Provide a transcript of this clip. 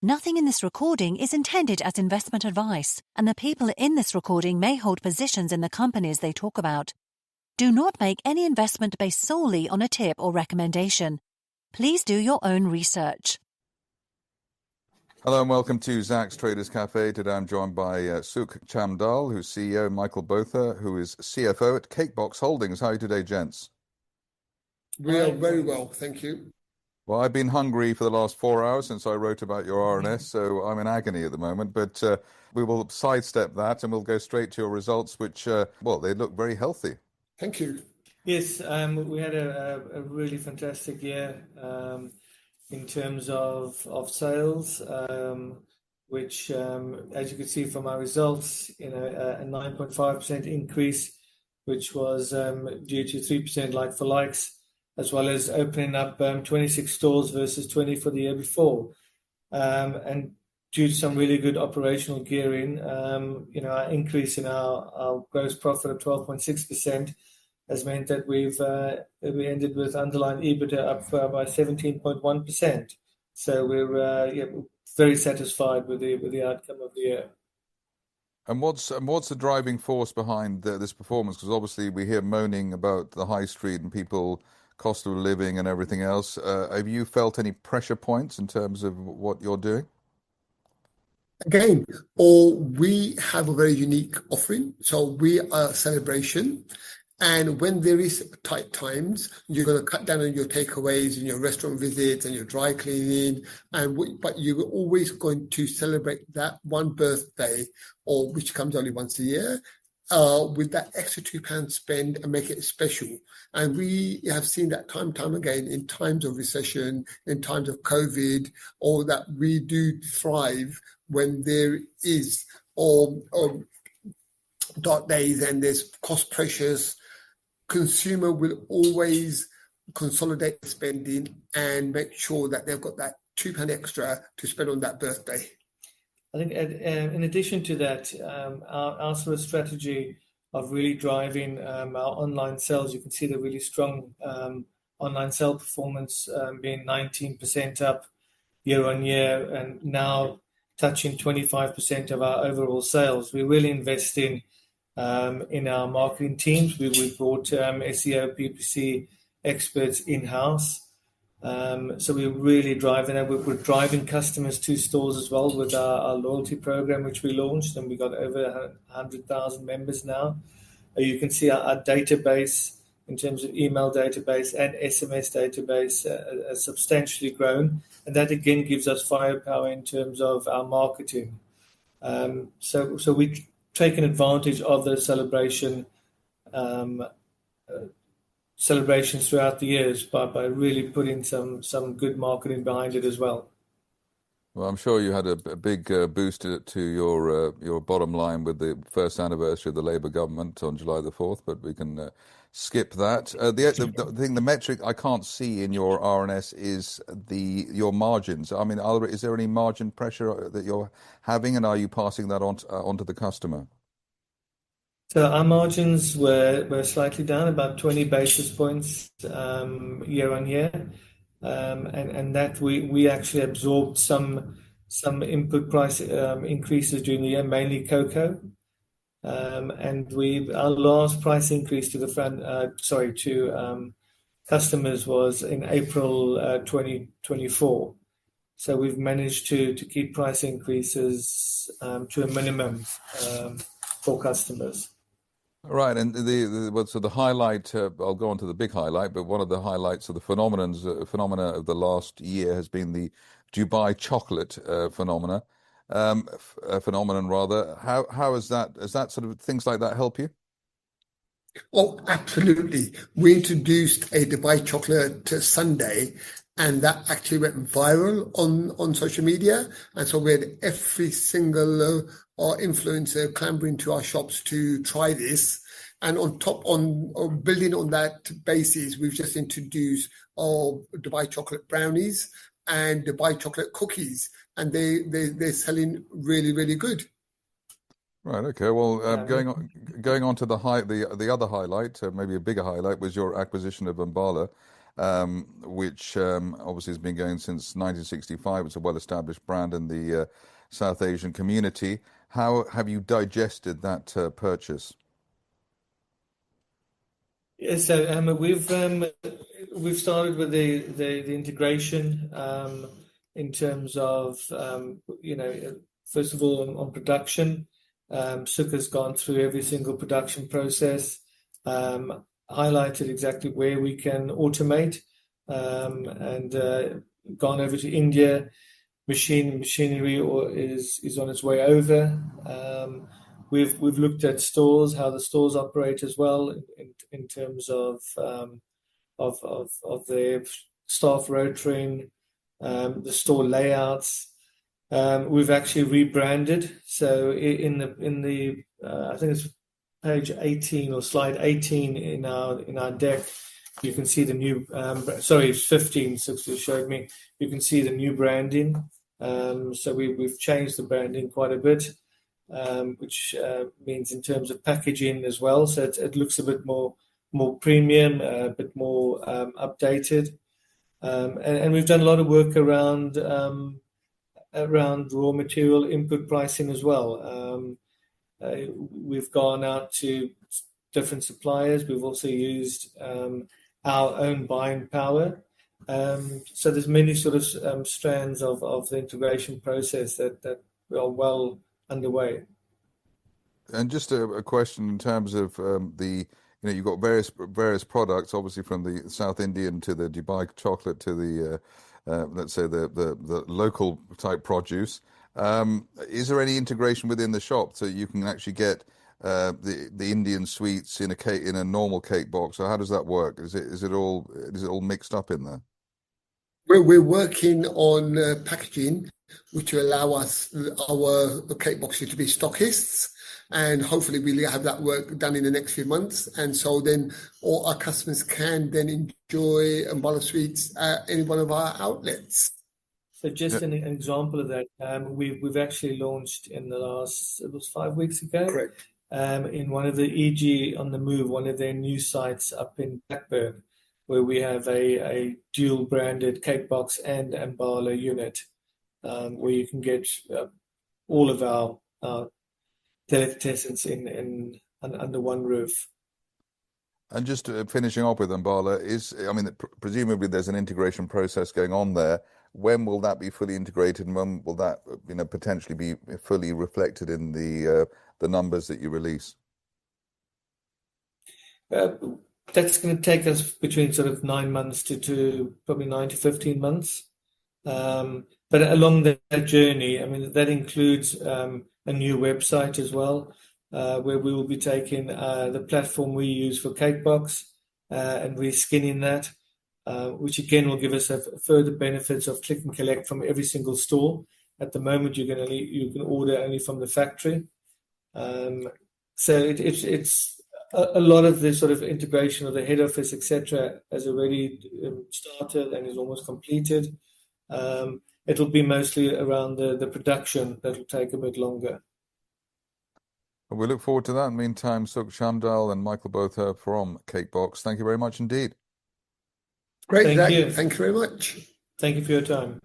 Nothing in this recording is intended as investment advice, and the people in this recording may hold positions in the companies they talk about. Do not make any investment based solely on a tip or recommendation. Please do your own research. Hello and welcome to Zak's Traders Cafe. Today I'm joined by Sukh Chamdal, who's CEO, Michael Botha, who is CFO at CBOX Holdings. How are you today, gents? We are very well, thank you. Well, I've been hungry for the last 4 hours since I wrote about your RNS, so I'm in agony at the moment. But we will sidestep that and we'll go straight to your results, which, they look very healthy. Thank you. Yes, we had a really fantastic year in terms of sales, which, as you can see from our results, a 9.5% increase, which was due to 3% like-for-likes, as well as opening up 26 stores versus 20 for the year before. And due to some really good operational gearing, our increase in our gross profit of 12.6% has meant that we ended with underlying EBITDA up by 17.1%. So we're very satisfied with the outcome of the year. And what's the driving force behind this performance? Because obviously we hear moaning about the high street and people, cost of living and everything else. Have you felt any pressure points in terms of what you're doing? Again, we have a very unique offering. So we are a celebration. And when there is tight times, you're going to cut down on your takeaways and your restaurant visits and your dry cleaning. But you're always going to celebrate that one birthday, or which comes only once a year, with that extra £2 spend and make it special. And we have seen that time and time again in times of recession, in times of COVID, or that we do thrive when there is dark days and there's cost pressures. Consumer will always consolidate spending and make sure that they've got that £2 extra to spend on that birthday. I think in addition to that, our sort of strategy of really driving our online sales, you can see the really strong online sale performance being 19% up year on year and now touching 25% of our overall sales. We're really investing in our marketing teams. We brought SEO, PPC experts in-house. So we're really driving that. We're driving customers to stores as well with our loyalty program, which we launched, and we got over 100,000 members now. You can see our database in terms of email database and SMS database has substantially grown. And that again gives us firepower in terms of our marketing. So we've taken advantage of the celebrations throughout the years by really putting some good marketing behind it as well. Well, I'm sure you had a big boost to your bottom line with the first anniversary of the Labour government on July the 4th, but we can skip that. The metric I can't see in your RNS is your margins. I mean, is there any margin pressure that you're having, and are you passing that on to the customer? So our margins were slightly down, about 20 basis points year on year, and that we actually absorbed some input price increases during the year, mainly cocoa, and our last price increase to customers was in April 2024. So we've managed to keep price increases to a minimum for customers. Right, and the highlight, I'll go on to the big highlight, but one of the highlights of the phenomena of the last year has been the Dubai chocolate phenomenon. How is that sort of things like that help you? Oh, absolutely. We introduced a Dubai chocolate Sunday, and that actually went viral on social media. And so we had every single influencer clambering to our shops to try this. And on building on that basis, we've just introduced Dubai chocolate brownies and Dubai chocolate cookies, and they're selling really, really good. Right. Okay. Well, going on to the other highlight, maybe a bigger highlight, was your acquisition of Ambala. which obviously has been going since 1965. It's a well-established brand in the South Asian community. How have you digested that purchase? Yeah, so we've started with the integration in terms of first of all on production. Sukh has gone through every single production process, highlighted exactly where we can automate, and gone over to India. Machinery is on its way over. We've looked at stores, how the stores operate as well in terms of their staff rotoring, the store layouts. We've actually rebranded. So in the I think it's page 18 or slide 18 in our deck, you can see the new. Sorry, it's 15. So you showed me. You can see the new branding. So we've changed the branding quite a bit, which means in terms of packaging as well. So it looks a bit more premium, a bit more updated, and we've done a lot of work around raw material input pricing as well. We've gone out to different suppliers. We've also used our own buying power. So there's many sort of strands of the integration process that are well underway. And just a question in terms of you've got various products, obviously from the South Indian to the Dubai chocolate to the let's say the local type produce. Is there any integration within the shop so you can actually get the Indian sweets in a normal cake box? Or how does that work? Is it all mixed up in there? We're working on packaging, which will allow us our cake boxes to be stockists, and hopefully we'll have that work done in the next few months. And so then all our customers can then enjoy Ambala sweets at any one of our outlets. So just an example of that, we've actually launched it was 5 weeks ago. Correct. In one of the EG on the Move, one of their new sites up in Blackburn, where we have a dual branded cake box and Ambala unit, where you can get all of our delicatessens under one roof. And just finishing off with Ambala, presumably there's an integration process going on there. When will that be fully integrated, and when will that potentially be fully reflected in the numbers that you release? That's going to take us between sort of 9 months to probably 9 to 15 months. But along that journey, that includes a new website as well, where we will be taking the platform we use for Cakebox and reskinning that, which again will give us further benefits of click and collect from every single store. At the moment, you can order only from the factory. So it's a lot of the sort of integration of the head office, etc., has already started and is almost completed. It'll be mostly around the production that will take a bit longer. Well, we look forward to that. In the meantime, Sukh Chamdal and Michael Botha from Cakebox, thank you very much indeed. Great, Thank Zach. you. Thank you very much. Thank you for your time.